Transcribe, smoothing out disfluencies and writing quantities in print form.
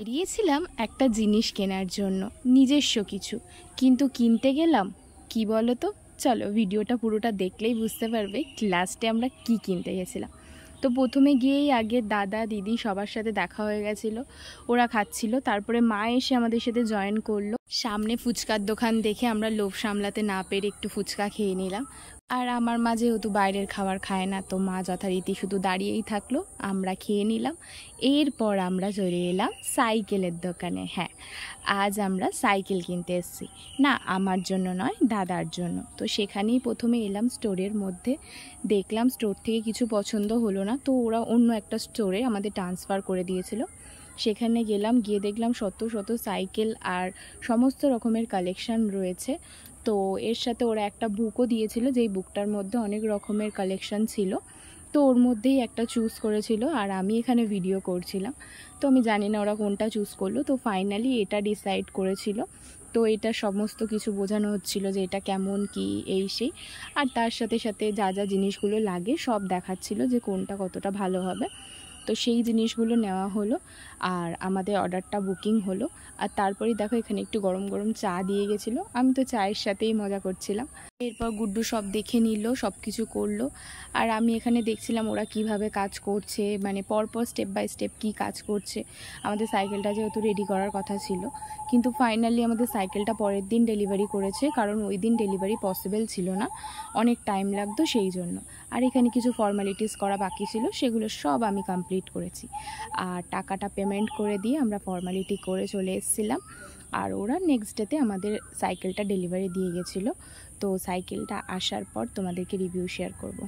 বেরিয়েছিলাম একটা জিনিস কেনার জন্য, নিজস্ব কিছু, কিন্তু কিনতে গেলাম কি বলো তো। চলো ভিডিওটা পুরোটা দেখলেই বুঝতে পারবে লাস্টে আমরা কি কিনতে গেছিলাম। তো প্রথমে গিয়েই আগে দাদা দিদি সবার সাথে দেখা হয়ে গেছিলো, ওরা খাচ্ছিল। তারপরে মা এসে আমাদের সাথে জয়েন করলো। সামনে ফুচকার দোকান দেখে আমরা লোভ সামলাতে না পেরে একটু ফুচকা খেয়ে নিলাম। আর আমার মা যেহেতু বাইরের খাবার খায় না, তো মা যথারীতি শুধু দাঁড়িয়েই থাকলো, আমরা খেয়ে নিলাম। এরপর আমরা চলে এলাম সাইকেলের দোকানে। হ্যাঁ, আজ আমরা সাইকেল কিনতে এসেছি, না আমার জন্য নয়, দাদার জন্য। তো সেখানেই প্রথমে এলাম স্টোরের মধ্যে, দেখলাম স্টোর থেকে কিছু পছন্দ হলো না, তো ওরা অন্য একটা স্টোরে আমাদের ট্রান্সফার করে দিয়েছিল। সেখানে গেলাম, গিয়ে দেখলাম শত শত সাইকেল আর সমস্ত রকমের কালেকশান রয়েছে। তো এর সাথে ওরা একটা বুকও দিয়েছিল, যেই বুকটার মধ্যে অনেক রকমের কালেকশান ছিল। তো ওর মধ্যেই একটা চুজ করেছিল, আর আমি এখানে ভিডিও করছিলাম। তো আমি জানি না ওরা কোনটা চুজ করলো, তো ফাইনালি এটা ডিসাইড করেছিল। তো এটা সমস্ত কিছু বোঝানো হচ্ছিল যে এটা কেমন কি এই সেই, আর তার সাথে সাথে যা যা জিনিসগুলো লাগে সব দেখাচ্ছিল যে কোনটা কতটা ভালো হবে। তো সেই জিনিসগুলো নেওয়া হলো, আর আমাদের অর্ডারটা বুকিং হলো। আর তারপরেই দেখো এখানে একটু গরম গরম চা দিয়ে গেছিলো, আমি তো চায়ের সাথেই মজা করছিলাম। এরপর গুড্ডু সব দেখে নিল, সব কিছু করলো, আর আমি এখানে দেখছিলাম ওরা কিভাবে কাজ করছে, মানে পরপর স্টেপ বাই স্টেপ কী কাজ করছে। আমাদের সাইকেলটা যেহেতু রেডি করার কথা ছিল, কিন্তু ফাইনালি আমাদের সাইকেলটা পরের দিন ডেলিভারি করেছে, কারণ ওই দিন ডেলিভারি পসিবল ছিল না, অনেক টাইম লাগতো সেই জন্য। আর এখানে কিছু ফর্মালিটিস করা বাকি ছিল, সেগুলো সব আমি কমপ্লিট করেছি। আর টাকাটা পেমেন্ট করে দিয়ে আমরা ফর্মালিটি করে চলে এসেছিলাম। আর ওরা নেক্সট ডেতে আমাদের সাইকেলটা ডেলিভারি দিয়ে গেছিলো। তো সাইকেলটা আসার পর তোমাদেরকে রিভিউ শেয়ার করব।